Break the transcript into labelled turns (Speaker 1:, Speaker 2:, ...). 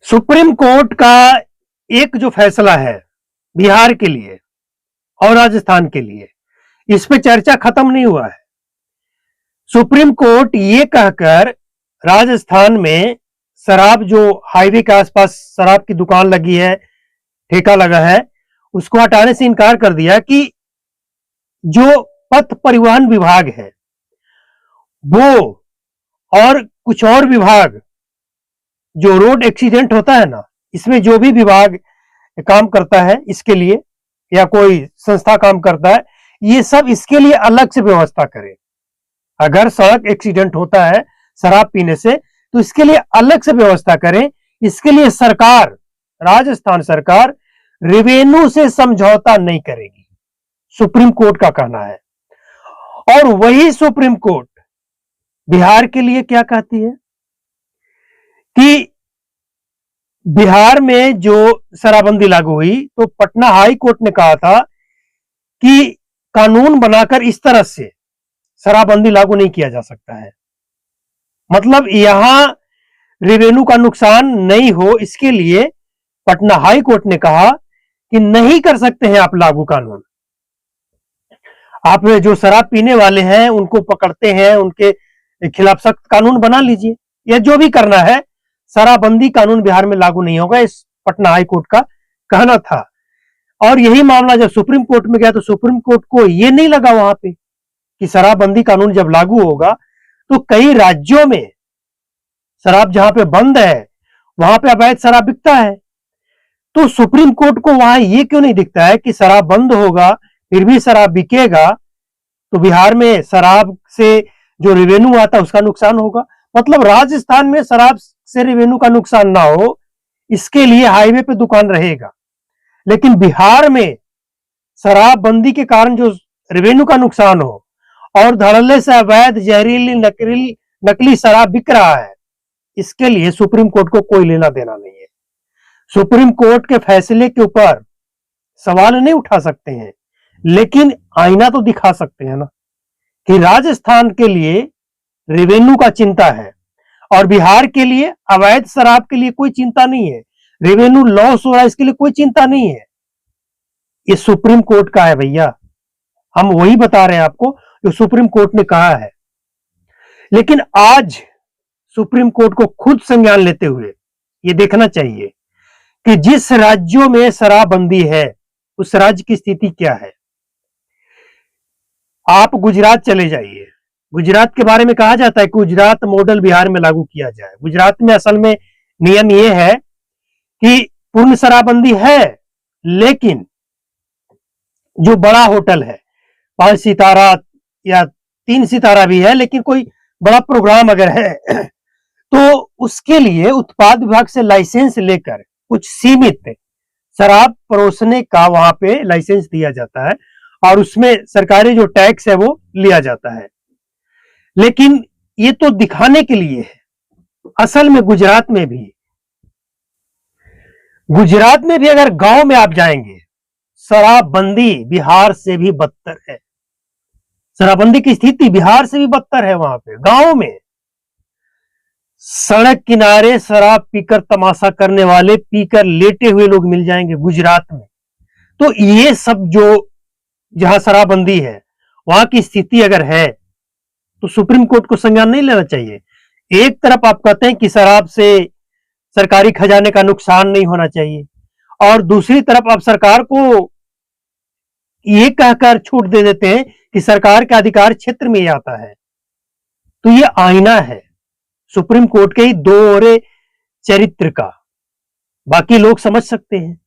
Speaker 1: Supreme court का एक जो फैसला है बिहार के लिए और राजस्थान के लिए, इस पे चर्चा खत्म नहीं हुआ है। सुप्रीम कोर्ट ये कहकर राजस्थान में शराब, जो हाईवे के आसपास शराब की दुकान लगी है, ठेका लगा है, उसको हटाने से इनकार कर दिया कि जो पथ परिवहन विभाग है वो और कुछ और विभाग, जो रोड एक्सीडेंट होता है ना, इसमें जो भी विभाग काम करता है इसके लिए या कोई संस्था काम करता है, ये सब इसके लिए अलग से व्यवस्था करे। अगर सड़क एक्सीडेंट होता है शराब पीने से तो इसके लिए अलग से व्यवस्था करें। इसके लिए सरकार, राजस्थान सरकार रेवेन्यू से समझौता नहीं करेगी, सुप्रीम कोर्ट का कहना है। और वही सुप्रीम कोर्ट बिहार के लिए क्या कहती है कि बिहार में जो शराबबंदी लागू हुई तो पटना हाई कोर्ट ने कहा था कि कानून बनाकर इस तरह से शराबबंदी लागू नहीं किया जा सकता है। मतलब यहां रेवेन्यू का नुकसान नहीं हो, इसके लिए पटना हाई कोर्ट ने कहा कि नहीं कर सकते हैं आप लागू कानून। आप जो शराब पीने वाले हैं उनको पकड़ते हैं, उनके खिलाफ सख्त कानून बना लीजिए, या जो भी करना है, शराबबंदी कानून बिहार में लागू नहीं होगा, इस पटना हाई कोर्ट का कहना था। और यही मामला जब सुप्रीम कोर्ट में गया तो सुप्रीम कोर्ट को यह नहीं लगा वहां पे कि शराबबंदी कानून जब लागू होगा तो कई राज्यों में शराब जहां पे बंद है वहां पे अवैध शराब बिकता है। तो सुप्रीम कोर्ट को वहां यह क्यों नहीं दिखता है कि शराब बंद होगा फिर भी शराब बिकेगा तो बिहार में शराब से जो रेवेन्यू आता है उसका नुकसान होगा। मतलब राजस्थान में शराब से रेवेन्यू का नुकसान ना हो, इसके लिए हाईवे पे दुकान रहेगा, लेकिन बिहार में शराबबंदी के कारण जो रेवेन्यू का नुकसान हो और धड़ल्ले से अवैध जहरीली नकली शराब बिक रहा है, इसके लिए सुप्रीम कोर्ट को कोई लेना देना नहीं है। सुप्रीम कोर्ट के फैसले के ऊपर सवाल नहीं उठा सकते हैं, लेकिन आईना तो दिखा सकते हैं ना कि राजस्थान के लिए रेवेन्यू का चिंता है और बिहार के लिए अवैध शराब के लिए कोई चिंता नहीं है, रेवेन्यू लॉस हो रहा है इसके लिए कोई चिंता नहीं है। ये सुप्रीम कोर्ट का है भैया, हम वही बता रहे हैं आपको जो सुप्रीम कोर्ट ने कहा है। लेकिन आज सुप्रीम कोर्ट को खुद संज्ञान लेते हुए ये देखना चाहिए कि जिस राज्यों में शराबबंदी है उस राज्य की स्थिति क्या है। आप गुजरात चले जाइए, गुजरात के बारे में कहा जाता है कि गुजरात मॉडल बिहार में लागू किया जाए। गुजरात में असल में नियम यह है कि पूर्ण शराबबंदी है, लेकिन जो बड़ा होटल है, 5 सितारा या 3 सितारा भी है, लेकिन कोई बड़ा प्रोग्राम अगर है तो उसके लिए उत्पाद विभाग से लाइसेंस लेकर कुछ सीमित शराब परोसने का वहां पे लाइसेंस दिया जाता है और उसमें सरकारी जो टैक्स है वो लिया जाता है। लेकिन ये तो दिखाने के लिए है, असल में गुजरात में भी अगर गांव में आप जाएंगे, शराबबंदी बिहार से भी बदतर है। शराबबंदी की स्थिति बिहार से भी बदतर है। वहां पे गांव में सड़क किनारे शराब पीकर तमाशा करने वाले, पीकर लेटे हुए लोग मिल जाएंगे गुजरात में। तो ये सब जो जहां शराबबंदी है वहां की स्थिति अगर है तो सुप्रीम कोर्ट को संज्ञान नहीं लेना चाहिए। एक तरफ आप कहते हैं कि शराब से सरकारी खजाने का नुकसान नहीं होना चाहिए और दूसरी तरफ आप सरकार को ये कहकर छूट दे देते हैं कि सरकार के अधिकार क्षेत्र में ही आता है। तो ये आईना है सुप्रीम कोर्ट के ही दोहरे चरित्र का, बाकी लोग समझ सकते हैं।